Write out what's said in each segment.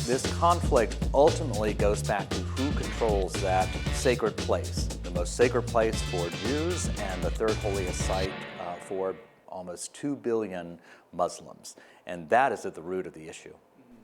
This conflict ultimately goes back to who controls that sacred place, the most sacred place for Jews and the third holiest site for almost 2 billion Muslims. And that is at the root of the issue.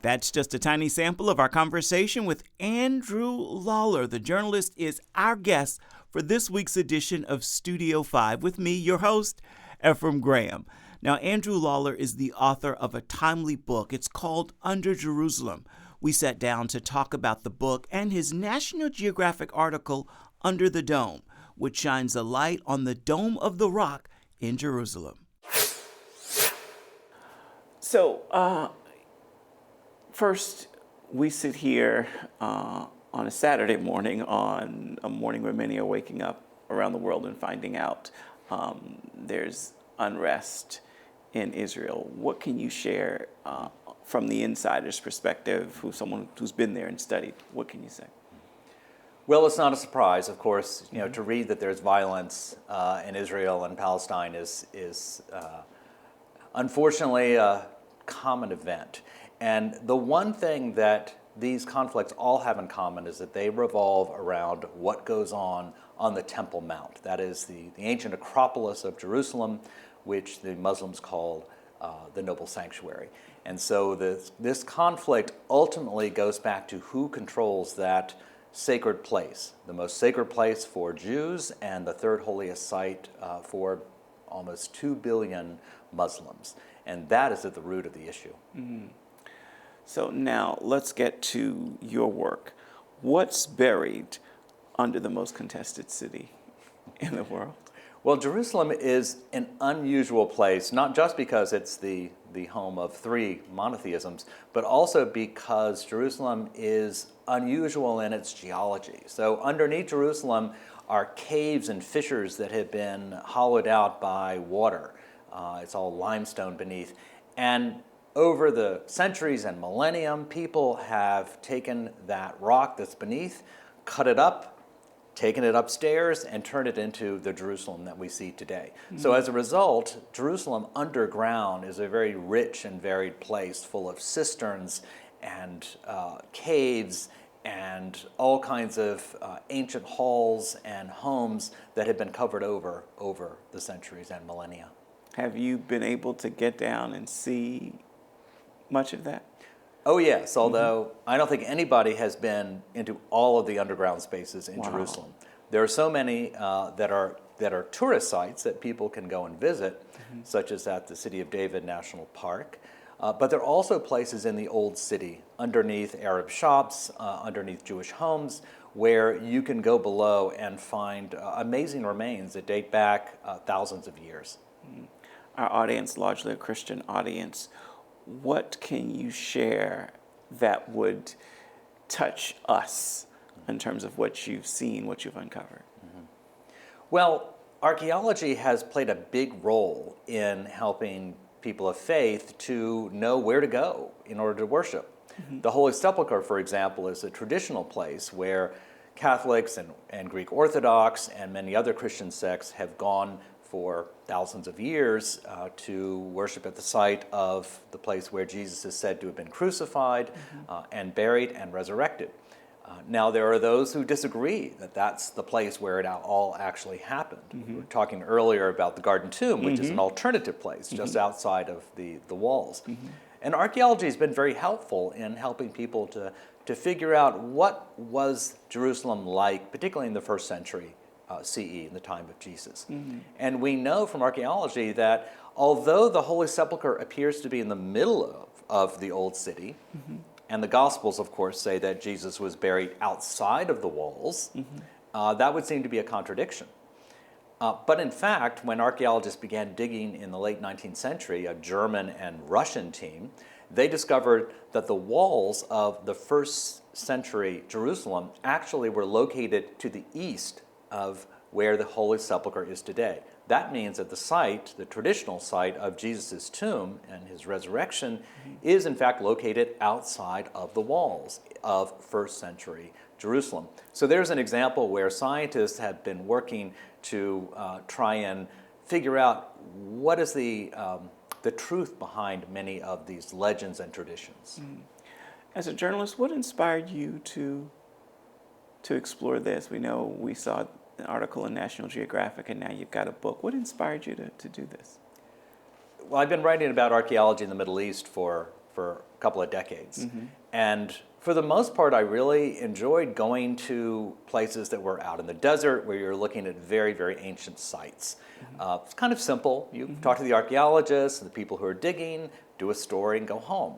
That's just a tiny sample of our conversation with Andrew Lawler. The journalist is our guest for this week's edition of Studio 5 with me, your host, Ephraim Graham. Now, Andrew Lawler is the author of a timely book. It's called Under Jerusalem. We sat down to talk about the book and his National Geographic article, Under the Dome, which shines a light on the Dome of the Rock in Jerusalem. So, first, we sit here on a Saturday morning, on a morning where many are waking up around the world and finding out there's unrest in Israel. What can you share from the insider's perspective, someone who's been there and studied? What can you say? Well, it's not a surprise, of course. To read that there's violence in Israel and Palestine is unfortunately a common event. And the one thing that these conflicts all have in common is that they revolve around what goes on the Temple Mount. That is the ancient Acropolis of Jerusalem, which the Muslims call the Noble Sanctuary. And so this conflict ultimately goes back to who controls that sacred place, the most sacred place for Jews and the third holiest site for almost 2 billion Muslims. And that is at the root of the issue. Mm-hmm. So now let's get to your work. What's buried under the most contested city in the world? Well, Jerusalem is an unusual place, not just because it's the home of 3 monotheisms, but also because Jerusalem is unusual in its geology. So underneath Jerusalem are caves and fissures that have been hollowed out by water. It's all limestone beneath. And over the centuries and millennium, people have taken that rock that's beneath, cut it up, taken it upstairs, and turned it into the Jerusalem that we see today. Mm-hmm. So as a result, Jerusalem underground is a very rich and varied place full of cisterns and caves and all kinds of ancient halls and homes that have been covered over the centuries and millennia. Have you been able to get down and see much of that? Oh, yes, although I don't think anybody has been into all of the underground spaces in Jerusalem. There are so many that are tourist sites that people can go and visit, such as at the City of David National Park. But there are also places in the old city, underneath Arab shops, underneath Jewish homes, where you can go below and find amazing remains that date back thousands of years. Our audience, largely a Christian audience, what can you share that would touch us in terms of what you've seen, what you've uncovered? Mm-hmm. Well, archaeology has played a big role in helping people of faith to know where to go in order to worship. Mm-hmm. The Holy Sepulchre, for example, is a traditional place where Catholics and Greek Orthodox and many other Christian sects have gone for thousands of years to worship at the site of the place where Jesus is said to have been crucified and buried and resurrected. Now, there are those who disagree that that's the place where it all actually happened. We were talking earlier about the Garden Tomb, which is an alternative place just outside of the walls. And archaeology has been very helpful in helping people to figure out what was Jerusalem like, particularly in the first century CE, in the time of Jesus. And we know from archaeology that although the Holy Sepulchre appears to be in the middle of the old city, and the Gospels, of course, say that Jesus was buried outside of the walls, that would seem to be a contradiction. But in fact, when archaeologists began digging in the late 19th century, a German and Russian team, they discovered that the walls of the first century Jerusalem actually were located to the east of where the Holy Sepulchre is today. That means that the site, the traditional site of Jesus' tomb and his resurrection, is in fact located outside of the walls of first century Jerusalem. So there's an example where scientists have been working to try and figure out what is the truth behind many of these legends and traditions. As a journalist, what inspired you to explore this? We saw an article in National Geographic, and now you've got a book. What inspired you to do this? Well, I've been writing about archaeology in the Middle East for a couple of decades. And for the most part, I really enjoyed going to places that were out in the desert where you're looking at very, very ancient sites. It's kind of simple. You talk to the archaeologists and the people who are digging, do a story, and go home.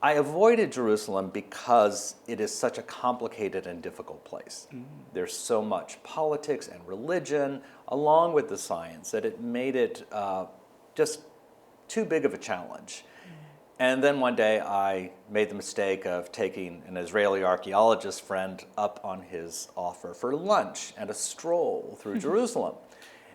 I avoided Jerusalem because it is such a complicated and difficult place. There's so much politics and religion along with the science that it made it just too big of a challenge. And then one day I made the mistake of taking an Israeli archaeologist friend up on his offer for lunch and a stroll through Jerusalem.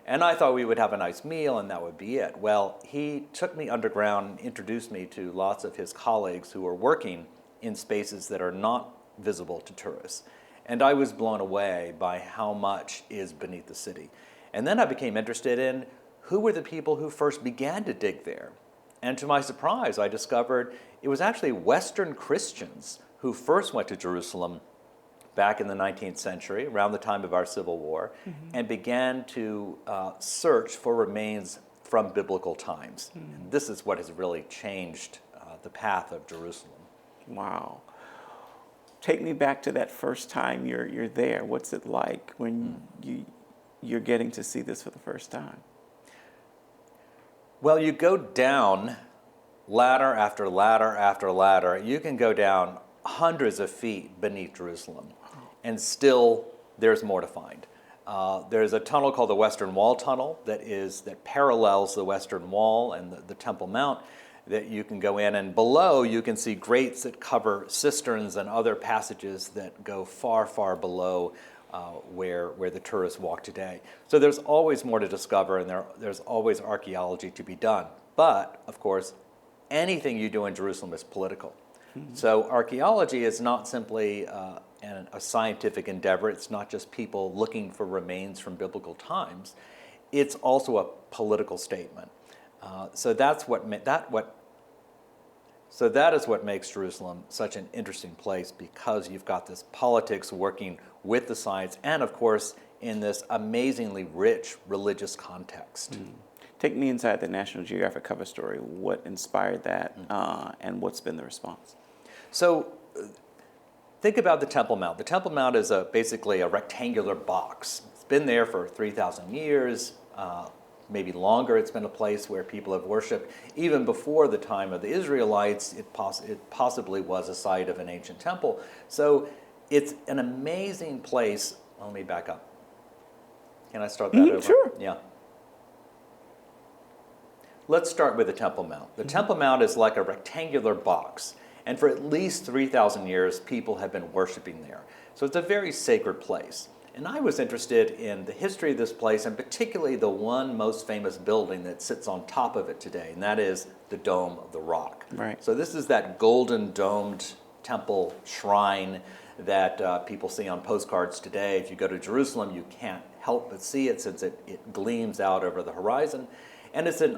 And I thought we would have a nice meal and that would be it. Well, he took me underground and introduced me to lots of his colleagues who are working in spaces that are not visible to tourists. And I was blown away by how much is beneath the city. And then I became interested in who were the people who first began to dig there. And to my surprise, I discovered it was actually Western Christians who first went to Jerusalem back in the 19th century, around the time of our Civil War, and began to search for remains from biblical times. And this is what has really changed the path of Jerusalem. Wow. Take me back to that first time you're there. What's it like when you're getting to see this for the first time? Well, you go down ladder after ladder after ladder. You can go down hundreds of feet beneath Jerusalem, and still there's more to find. There's a tunnel called the Western Wall Tunnel that parallels the Western Wall and the Temple Mount that you can go in, and below you can see grates that cover cisterns and other passages that go far, far below where the tourists walk today. So there's always more to discover, and there's always archaeology to be done. But, of course, anything you do in Jerusalem is political. So archaeology is not simply a scientific endeavor. It's not just people looking for remains from biblical times. It's also a political statement. So that is what makes Jerusalem such an interesting place, because you've got this politics working with the science, and of course in this amazingly rich religious context. Take me inside the National Geographic cover story. What inspired that, and what's been the response? So think about the Temple Mount. The Temple Mount is basically a rectangular box. It's been there for 3,000 years. Maybe longer. It's been a place where people have worshipped. Even before the time of the Israelites, it possibly was a site of an ancient temple. So it's an amazing place. Let me back up. Can I start that over? Sure. Yeah. Let's start with the Temple Mount. The Temple Mount is like a rectangular box. And for at least 3,000 years, people have been worshiping there. So it's a very sacred place. And I was interested in the history of this place, and particularly the one most famous building that sits on top of it today, and that is the Dome of the Rock. Right. So this is that golden domed temple shrine that people see on postcards today. If you go to Jerusalem, you can't help but see it, since it gleams out over the horizon. And it's an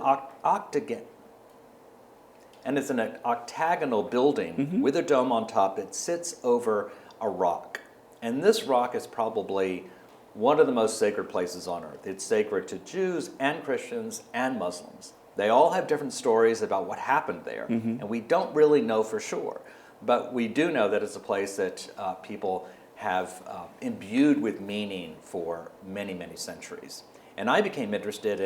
octagonal building with a dome on top that sits over a rock. And this rock is probably one of the most sacred places on earth. It's sacred to Jews and Christians and Muslims. They all have different stories about what happened there, and we don't really know for sure. But we do know that it's a place that people have imbued with meaning for many, many centuries. And I became interested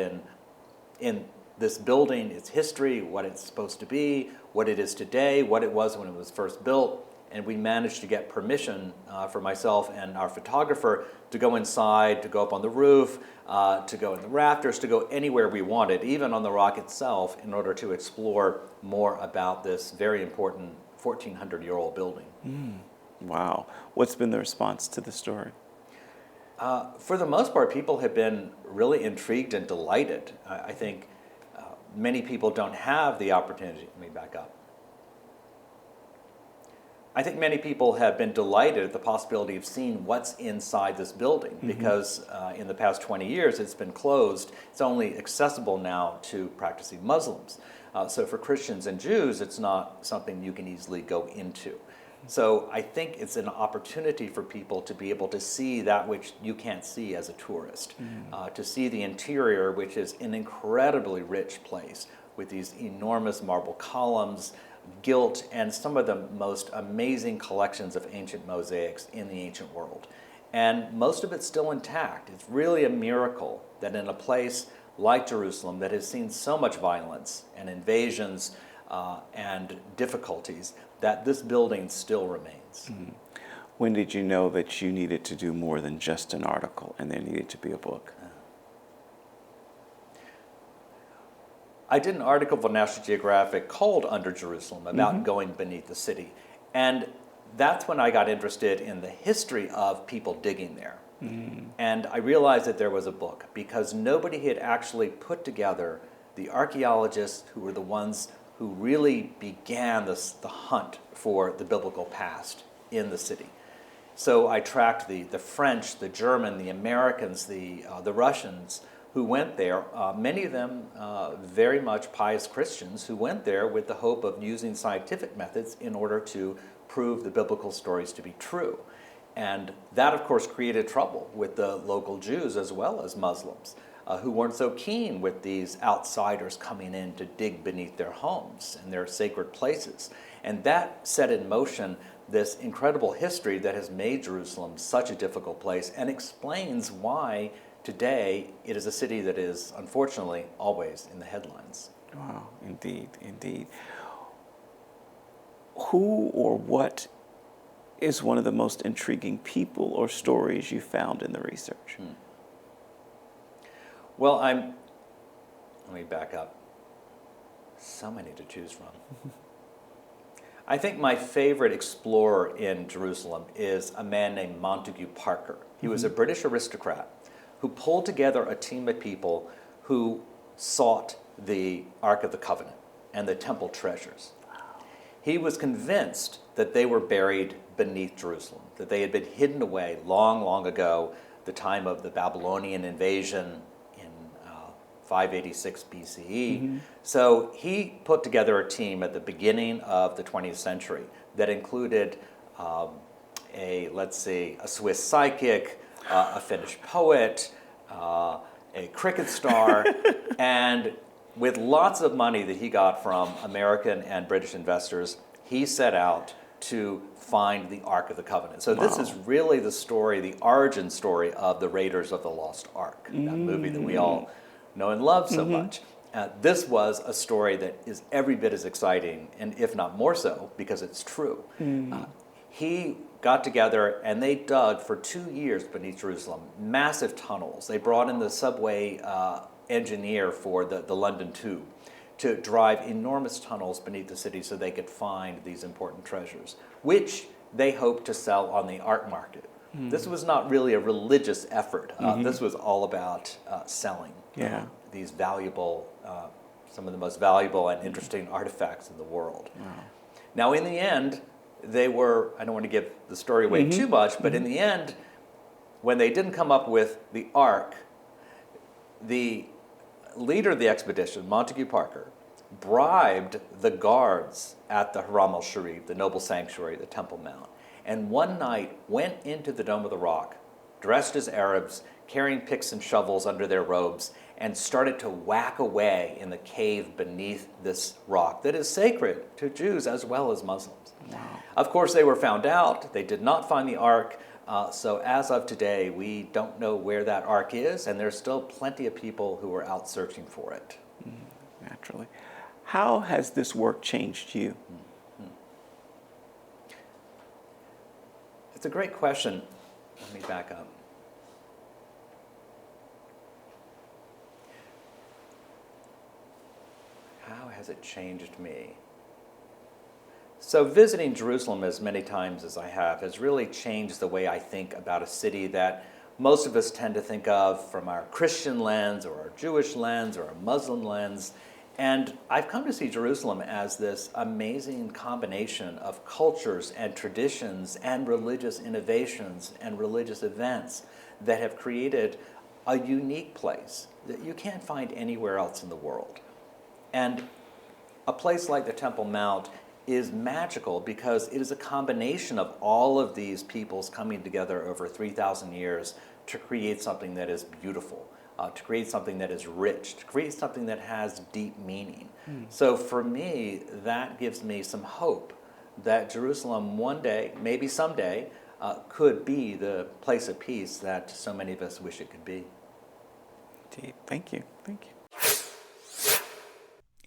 in this building, its history, what it's supposed to be, what it is today, what it was when it was first built. And we managed to get permission for myself and our photographer to go inside, to go up on the roof, to go in the rafters, to go anywhere we wanted, even on the rock itself, in order to explore more about this very important 1,400-year-old building. Wow. What's been the response to the story? For the most part, people have been really intrigued and delighted. I think many people don't have the opportunity. Let me back up. I think many people have been delighted at the possibility of seeing what's inside this building, because in the past 20 years it's been closed. It's only accessible now to practicing Muslims. So for Christians and Jews, it's not something you can easily go into. So I think it's an opportunity for people to be able to see that which you can't see as a tourist, to see the interior, which is an incredibly rich place with these enormous marble columns, gilt, and some of the most amazing collections of ancient mosaics in the ancient world. And most of it's still intact. It's really a miracle that in a place like Jerusalem that has seen so much violence and invasions and difficulties, that this building still remains. When did you know that you needed to do more than just an article and there needed to be a book? I did an article for National Geographic called Under Jerusalem about going beneath the city. And that's when I got interested in the history of people digging there. And I realized that there was a book because nobody had actually put together the archaeologists who were the ones who really began the hunt for the biblical past in the city. So I tracked the French, the German, the Americans, the Russians who went there, many of them very much pious Christians who went there with the hope of using scientific methods in order to prove the biblical stories to be true. And that, of course, created trouble with the local Jews as well as Muslims, who weren't so keen with these outsiders coming in to dig beneath their homes and their sacred places. And that set in motion this incredible history that has made Jerusalem such a difficult place and explains why today it is a city that is, unfortunately, always in the headlines. Wow, indeed, indeed. Who or what is one of the most intriguing people or stories you found in the research? Well, let me back up. So many to choose from. I think my favorite explorer in Jerusalem is a man named Montague Parker. He was a British aristocrat who pulled together a team of people who sought the Ark of the Covenant and the temple treasures. He was convinced that they were buried beneath Jerusalem, that they had been hidden away long, long ago, the time of the Babylonian invasion in 586 BCE. So he put together a team at the beginning of the 20th century that included a Swiss psychic, a Finnish poet, a cricket star, and with lots of money that he got from American and British investors, he set out to find the Ark of the Covenant. So this is really the story, the origin story of the Raiders of the Lost Ark, that movie that we all know and love so much. This was a story that is every bit as exciting, and if not more so, because it's true. He got together and they dug for 2 years beneath Jerusalem, massive tunnels. They brought in the subway engineer for the London Tube to drive enormous tunnels beneath the city so they could find these important treasures, which they hoped to sell on the art market. This was not really a religious effort. This was all about selling these valuable, some of the most valuable and interesting artifacts in the world. Now, in the end, they were, I don't want to give the story away too much, but in the end, when they didn't come up with the Ark, the leader of the expedition, Montague Parker, bribed the guards at the Haram al-Sharif, the noble sanctuary, the Temple Mount, and one night went into the Dome of the Rock, dressed as Arabs, carrying picks and shovels under their robes, and started to whack away in the cave beneath this rock that is sacred to Jews as well as Muslims. Of course, they were found out. They did not find the Ark. So as of today, we don't know where that Ark is, and there's still plenty of people who are out searching for it. Naturally. How has this work changed you? It's a great question. Let me back up. How has it changed me? So visiting Jerusalem as many times as I have has really changed the way I think about a city that most of us tend to think of from our Christian lens or our Jewish lens or our Muslim lens. And I've come to see Jerusalem as this amazing combination of cultures and traditions and religious innovations and religious events that have created a unique place that you can't find anywhere else in the world. And a place like the Temple Mount is magical because it is a combination of all of these peoples coming together over 3,000 years to create something that is beautiful, to create something that is rich, to create something that has deep meaning. So for me, that gives me some hope that Jerusalem one day, maybe someday, could be the place of peace that so many of us wish it could be. Indeed. Thank you. Thank you.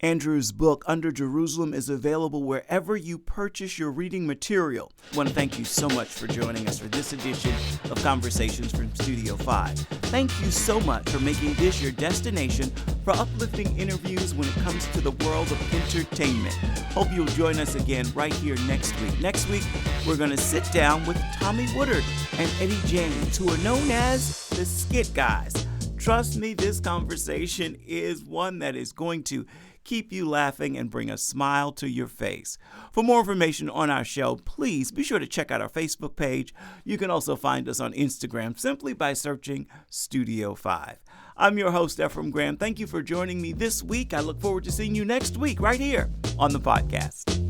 Andrew's book, Under Jerusalem, is available wherever you purchase your reading material. I want to thank you so much for joining us for this edition of Conversations from Studio 5. Thank you so much for making this your destination for uplifting interviews when it comes to the world of entertainment. Hope you'll join us again right here next week. Next week, we're going to sit down with Tommy Woodard and Eddie James, who are known as the Skit Guys. Trust me, this conversation is one that is going to keep you laughing and bring a smile to your face. For more information on our show, please be sure to check out our Facebook page. You can also find us on Instagram simply by searching Studio 5. I'm your host, Ephraim Graham. Thank you for joining me this week. I look forward to seeing you next week right here on the podcast.